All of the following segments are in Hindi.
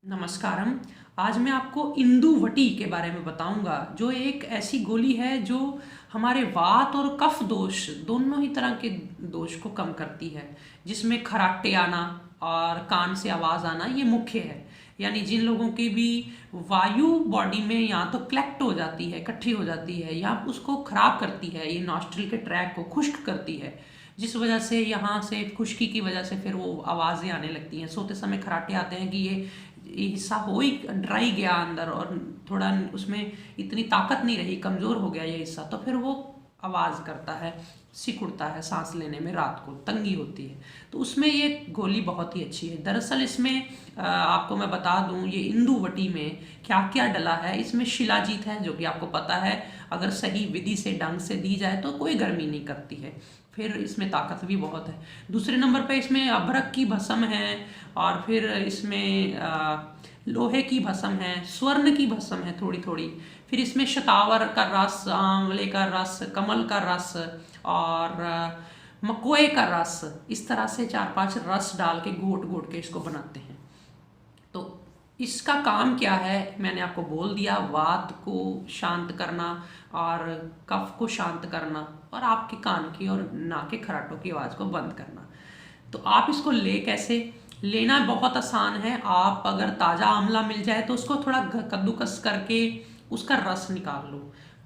नमस्कारम। आज मैं आपको इंदुवटी के बारे में बताऊंगा, जो एक ऐसी गोली है जो हमारे वात और कफ दोष दोनों ही तरह के दोष को कम करती है, जिसमें खराटे आना और कान से आवाज़ आना ये मुख्य है। यानी जिन लोगों की भी वायु बॉडी में या तो कलेक्ट हो जाती है, इकट्ठी हो जाती है, या उसको खराब करती है, ये नॉस्ट्रिल के ट्रैक को खुश्क करती है, जिस वजह से यहाँ से खुश्की की वजह से फिर वो आवाज़ें आने लगती हैं। सोते समय खराटे आते हैं कि ये हिस्सा हो ही ड्राई गया अंदर और थोड़ा उसमें इतनी ताकत नहीं रही, कमज़ोर हो गया ये हिस्सा, तो फिर वो आवाज़ करता है, सिकुड़ता है, सांस लेने में रात को तंगी होती है। तो उसमें ये गोली बहुत ही अच्छी है। दरअसल इसमें आपको मैं बता दूं, ये इंदुवटी में क्या क्या डला है। इसमें शिलाजीत है, जो कि आपको पता है अगर सही विधि से ढंग से दी जाए तो कोई गर्मी नहीं करती है। फिर इसमें ताकत भी बहुत है। दूसरे नंबर पे इसमें अभ्रक की भस्म है, और फिर इसमें लोहे की भस्म है, स्वर्ण की भस्म है थोड़ी थोड़ी। फिर इसमें शतावर का रस, आंवले का रस, कमल का रस और मकोए का रस, इस तरह से 4-5 रस डाल के घोट घोट के इसको बनाते हैं। तो इसका काम क्या है मैंने आपको बोल दिया, वात को शांत करना और कफ को शांत करना और आपके कान की और नाक के खराटों की आवाज़ को बंद करना। तो आप इसको ले कैसे, लेना बहुत आसान है। आप अगर ताज़ा आंवला मिल जाए तो उसको थोड़ा कद्दूकस करके उसका रस निकाल लो,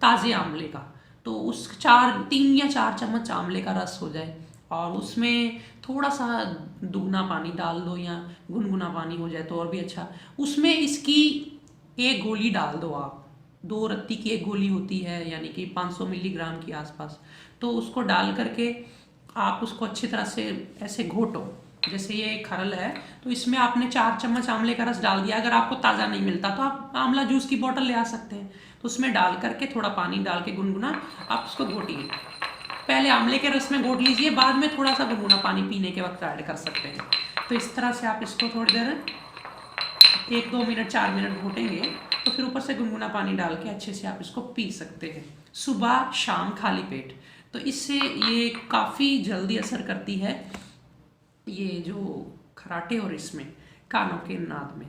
ताज़े आंवले का। तो उस 3 या 4 चम्मच आंवले का रस हो जाए और उसमें थोड़ा सा दुगना पानी डाल दो, या गुनगुना पानी हो जाए तो और भी अच्छा। उसमें इसकी एक गोली डाल दो आप, 2 रत्ती की एक गोली होती है, यानी कि 500 मिलीग्राम के आसपास। तो उसको डाल करके आप उसको अच्छी तरह से ऐसे घोटो। जैसे ये खरल है तो इसमें आपने 4 चम्मच आंवले का रस डाल दिया। अगर आपको ताज़ा नहीं मिलता तो आप आंवला जूस की बोतल ले आ सकते हैं। तो उसमें डाल करके थोड़ा पानी डाल के गुनगुना आप उसको घोटिए। पहले आंवले के रस में घोट लीजिए, बाद में थोड़ा सा गुनगुना पानी पीने के वक्त ऐड कर सकते हैं। तो इस तरह से आप इसको थोड़ी देर 1-2 मिनट 4 मिनट घोटेंगे तो फिर ऊपर से गुनगुना पानी डाल के अच्छे से आप इसको पी सकते हैं, सुबह शाम खाली पेट। तो इससे ये काफ़ी जल्दी असर करती है, ये जो खराटे और इसमें कानों के नाद में।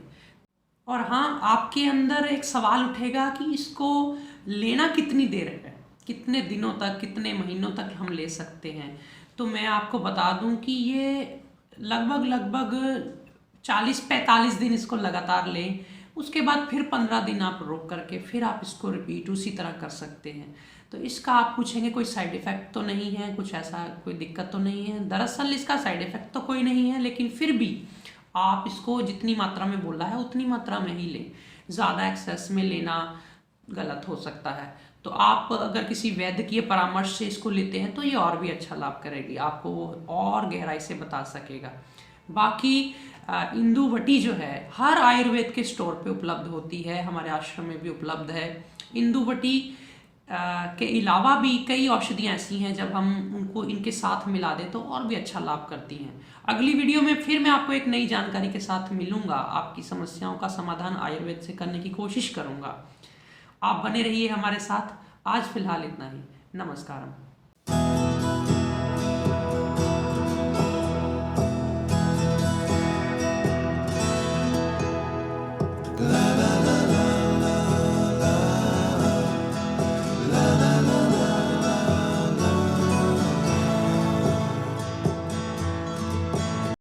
और हाँ, आपके अंदर एक सवाल उठेगा कि इसको लेना कितनी देर है, कितने दिनों तक, कितने महीनों तक हम ले सकते हैं। तो मैं आपको बता दूं कि ये लगभग 40-45 दिन इसको लगातार लें। उसके बाद फिर 15 दिन आप रोक करके फिर आप इसको रिपीट उसी तरह कर सकते हैं। तो इसका आप पूछेंगे कोई साइड इफ़ेक्ट तो नहीं है, कुछ ऐसा कोई दिक्कत तो नहीं है। दरअसल इसका साइड इफ़ेक्ट तो कोई नहीं है, लेकिन फिर भी आप इसको जितनी मात्रा में बोला है उतनी मात्रा में ही लें। ज़्यादा एक्सेस में लेना गलत हो सकता है। तो आप अगर किसी वैद्य की परामर्श से इसको लेते हैं तो ये और भी अच्छा लाभ करेगी, आपको वो और गहराई से बता सकेगा। बाकी इंदुवटी जो है हर आयुर्वेद के स्टोर पे उपलब्ध होती है, हमारे आश्रम में भी उपलब्ध है। इंदुवटी के अलावा भी कई औषधियाँ ऐसी हैं, जब हम उनको इनके साथ मिला दें तो और भी अच्छा लाभ करती हैं। अगली वीडियो में फिर मैं आपको एक नई जानकारी के साथ मिलूंगा, आपकी समस्याओं का समाधान आयुर्वेद से करने की कोशिश करूंगा। आप बने रहिए हमारे साथ। आज फिलहाल इतना ही। नमस्कारम।